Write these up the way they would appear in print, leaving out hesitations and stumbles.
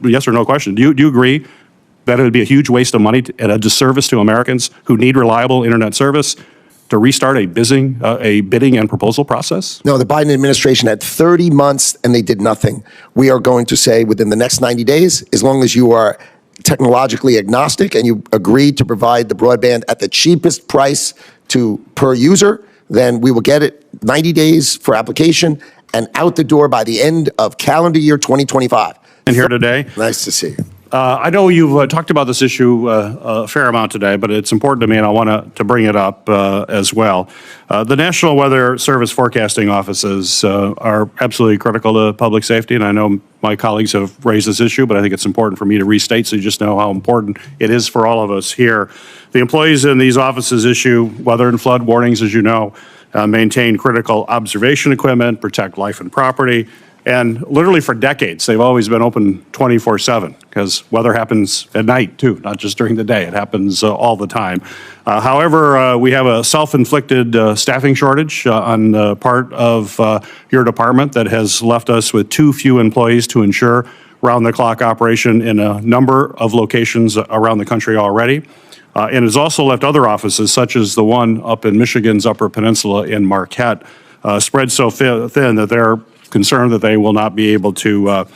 yes or no question. Do you agree that it would be a huge waste of money and a disservice to Americans who need reliable internet service to restart a bidding and proposal process? No, the Biden administration had 30 months and they did nothing. We are going to say within the next 90 days, as long as you are technologically agnostic and you agree to provide the broadband at the cheapest price per user, then we will get it 90 days for application and out the door by the end of calendar year 2025. And here today. Nice to see you. I know you've talked about this issue a fair amount today, but it's important to me, and I want to bring it up as well. The National Weather Service forecasting offices are absolutely critical to public safety, and I know my colleagues have raised this issue, but I think it's important for me to restate so you just know how important it is for all of us here. The employees in these offices issue weather and flood warnings, as you know, maintain critical observation equipment, protect life and property. And literally for decades, they've always been open 24/7 because weather happens at night too, not just during the day. It happens all the time. However, we have a self-inflicted staffing shortage on part of your department that has left us with too few employees to ensure round-the-clock operation in a number of locations around the country already. And has also left other offices, such as the one up in Michigan's Upper Peninsula in Marquette, spread so thin that they're concerned that they will not be able to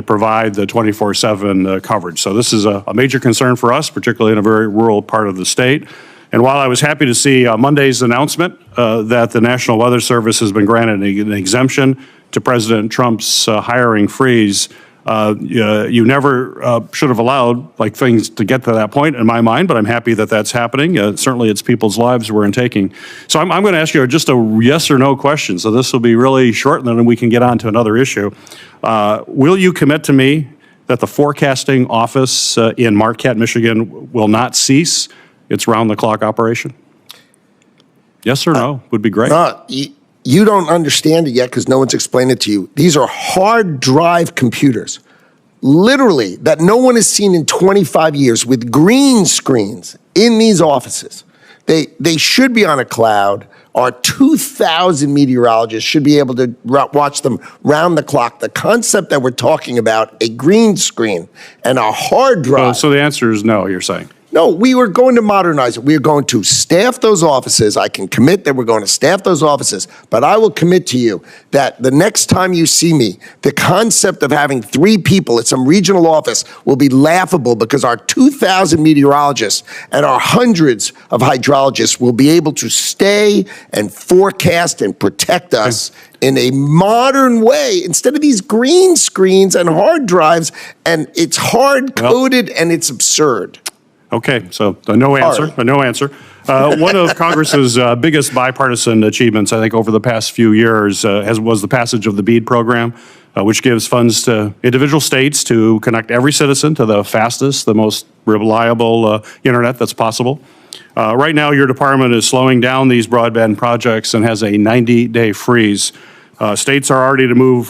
provide the 24/7 coverage. So this is a major concern for us, particularly in a very rural part of the state. And while I was happy to see Monday's announcement that the National Weather Service has been granted an exemption to President Trump's hiring freeze, you never should have allowed things to get to that point in my mind, but I'm happy that that's happening. Certainly it's people's lives we're taking. So I'm going to ask you just a yes or no question. So this will be really short and then we can get on to another issue. Will you commit to me that the forecasting office in Marquette, Michigan will not cease its round-the-clock operation? Yes or no would be great. You don't understand it yet because no one's explained it to you. These are hard drive computers, literally, that no one has seen in 25 years with green screens in these offices. They should be on a cloud. Our 2,000 meteorologists should be able to watch them round the clock. The concept that we're talking about, a green screen and a hard drive. So the answer is no, you're saying? No, we were going to modernize it. We are going to staff those offices. I can commit that we're going to staff those offices, but I will commit to you that the next time you see me, the concept of having 3 people at some regional office will be laughable because our 2,000 meteorologists and our hundreds of hydrologists will be able to stay and forecast and protect us in a modern way instead of these green screens and hard drives, and it's hard-coded and it's absurd. Okay, so a no answer, a no answer. One of Congress's biggest bipartisan achievements, I think, over the past few years was the passage of the BEAD program, which gives funds to individual states to connect every citizen to the fastest, the most reliable internet that's possible. Right now, your department is slowing down these broadband projects and has a 90-day freeze. States are ready to move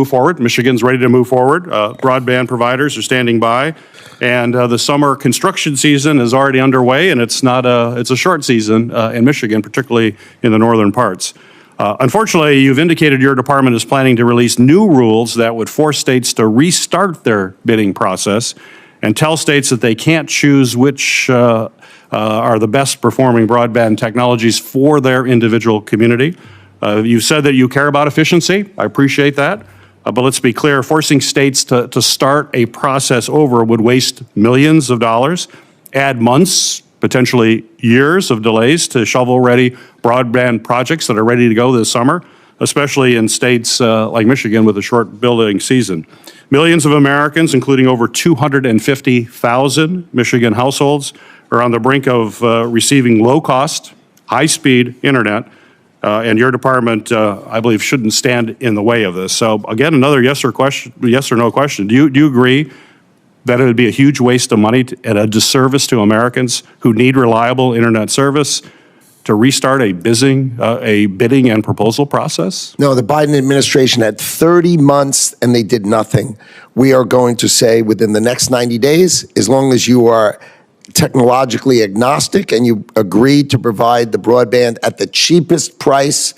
forward. Michigan's ready to move forward. Broadband providers are standing by, and the summer construction season is already underway. And it's a short season in Michigan, particularly in the northern parts. Unfortunately, you've indicated your department is planning to release new rules that would force states to restart their bidding process and tell states that they can't choose which are the best performing broadband technologies for their individual community. You said that you care about efficiency. I appreciate that. But let's be clear, forcing states to start a process over would waste millions of dollars, add months, potentially years of delays to shovel-ready broadband projects that are ready to go this summer, especially in states like Michigan with a short building season. Millions of Americans, including over 250,000 Michigan households, are on the brink of receiving low-cost, high-speed internet. And your department, I believe, shouldn't stand in the way of this. So again, another yes or no question. Do you agree that it would be a huge waste of money and a disservice to Americans who need reliable internet service to restart a bidding and proposal process? No, the Biden administration had 30 months and they did nothing. We are going to say within the next 90 days, as long as you are technologically agnostic and you agree to provide the broadband at the cheapest price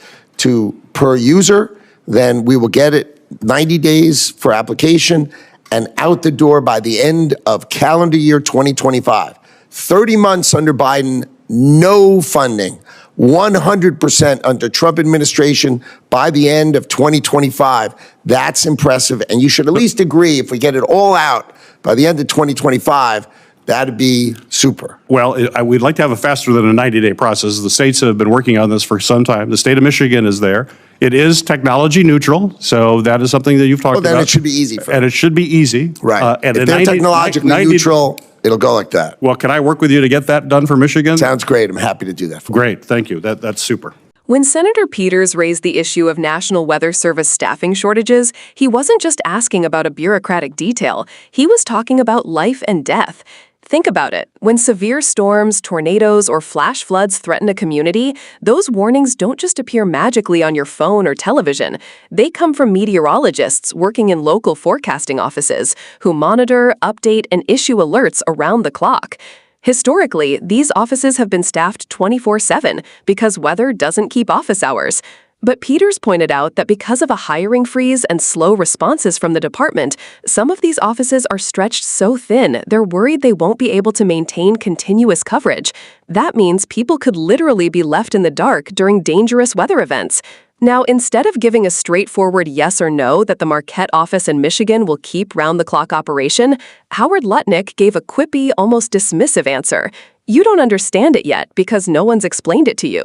per user, then we will get it 90 days for application and out the door by the end of calendar year 2025. 30 months under Biden, no funding. 100% under Trump administration by the end of 2025. That's impressive. And you should at least agree, if we get it all out by the end of 2025, that'd be super. Well, we'd like to have a faster than a 90-day process. The states have been working on this for some time. The state of Michigan is there. It is technology neutral, so that is something that you've talked about. Well, then it should be easy for them. And it should be easy. Right. And if they're technologically neutral, it'll go like that. Well, can I work with you to get that done for Michigan? Sounds great. I'm happy to do that for you. Great. Thank you. That's super. When Senator Peters raised the issue of National Weather Service staffing shortages, he wasn't just asking about a bureaucratic detail. He was talking about life and death. Think about it. When severe storms, tornadoes, or flash floods threaten a community, those warnings don't just appear magically on your phone or television. They come from meteorologists working in local forecasting offices who monitor, update, and issue alerts around the clock. Historically, these offices have been staffed 24/7 because weather doesn't keep office hours. But Peters pointed out that because of a hiring freeze and slow responses from the department, some of these offices are stretched so thin, they're worried they won't be able to maintain continuous coverage. That means people could literally be left in the dark during dangerous weather events. Now, instead of giving a straightforward yes or no that the Marquette office in Michigan will keep round-the-clock operation, Howard Lutnick gave a quippy, almost dismissive answer. You don't understand it yet because no one's explained it to you.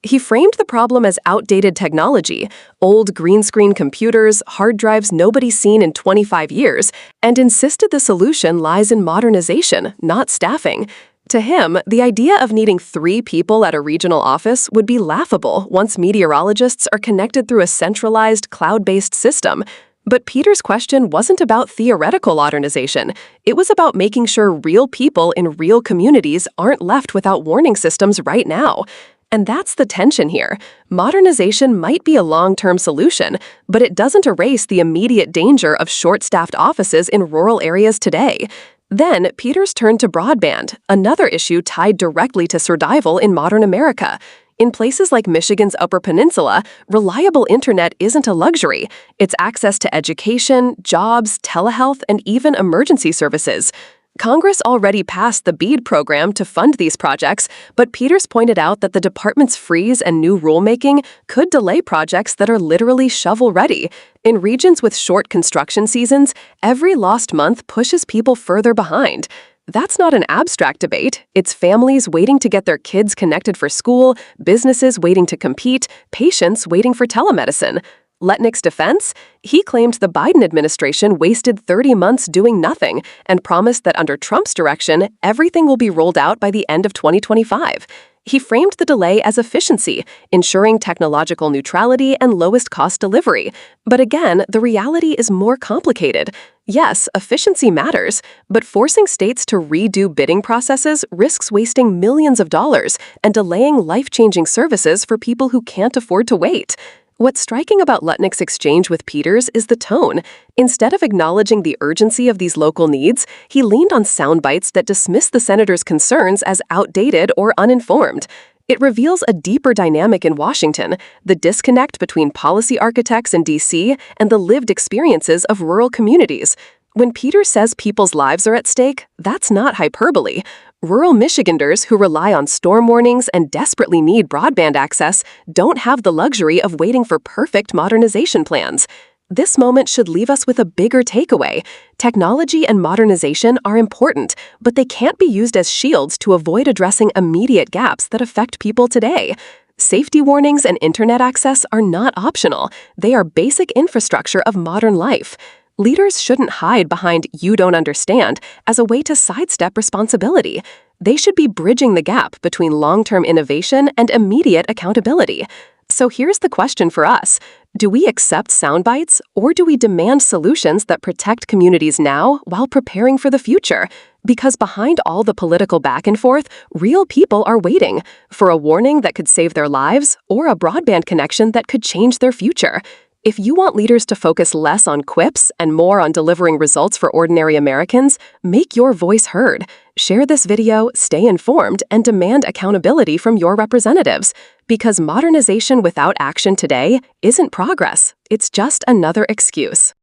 He framed the problem as outdated technology, old green screen computers, hard drives nobody's seen in 25 years, and insisted the solution lies in modernization, not staffing. To him, the idea of needing 3 people at a regional office would be laughable once meteorologists are connected through a centralized, cloud-based system. But Peters' question wasn't about theoretical modernization. It was about making sure real people in real communities aren't left without warning systems right now. And that's the tension here. Modernization might be a long-term solution, but it doesn't erase the immediate danger of short-staffed offices in rural areas today. Then, Peters turned to broadband, another issue tied directly to survival in modern America. In places like Michigan's Upper Peninsula, reliable internet isn't a luxury. It's access to education, jobs, telehealth, and even emergency services. Congress already passed the BEAD program to fund these projects, but Peters pointed out that the department's freeze and new rulemaking could delay projects that are literally shovel-ready. In regions with short construction seasons, every lost month pushes people further behind. That's not an abstract debate. It's families waiting to get their kids connected for school, businesses waiting to compete, patients waiting for telemedicine. Lutnick's defense? He claimed the Biden administration wasted 30 months doing nothing and promised that under Trump's direction, everything will be rolled out by the end of 2025. He framed the delay as efficiency, ensuring technological neutrality and lowest cost delivery. But again, the reality is more complicated. Yes, efficiency matters, but forcing states to redo bidding processes risks wasting millions of dollars and delaying life-changing services for people who can't afford to wait. What's striking about Lutnick's exchange with Peters is the tone. Instead of acknowledging the urgency of these local needs, he leaned on sound bites that dismiss the senator's concerns as outdated or uninformed. It reveals a deeper dynamic in Washington, the disconnect between policy architects in D.C. and the lived experiences of rural communities. When Peters says people's lives are at stake, that's not hyperbole. Rural Michiganders who rely on storm warnings and desperately need broadband access don't have the luxury of waiting for perfect modernization plans. This moment should leave us with a bigger takeaway. Technology and modernization are important, but they can't be used as shields to avoid addressing immediate gaps that affect people today. Safety warnings and internet access are not optional. They are basic infrastructure of modern life. Leaders shouldn't hide behind "you don't understand" as a way to sidestep responsibility. They should be bridging the gap between long-term innovation and immediate accountability. So here's the question for us. Do we accept sound bites, or do we demand solutions that protect communities now while preparing for the future? Because behind all the political back and forth, real people are waiting for a warning that could save their lives or a broadband connection that could change their future. If you want leaders to focus less on quips and more on delivering results for ordinary Americans, make your voice heard. Share this video, stay informed, and demand accountability from your representatives. Because modernization without action today isn't progress. It's just another excuse.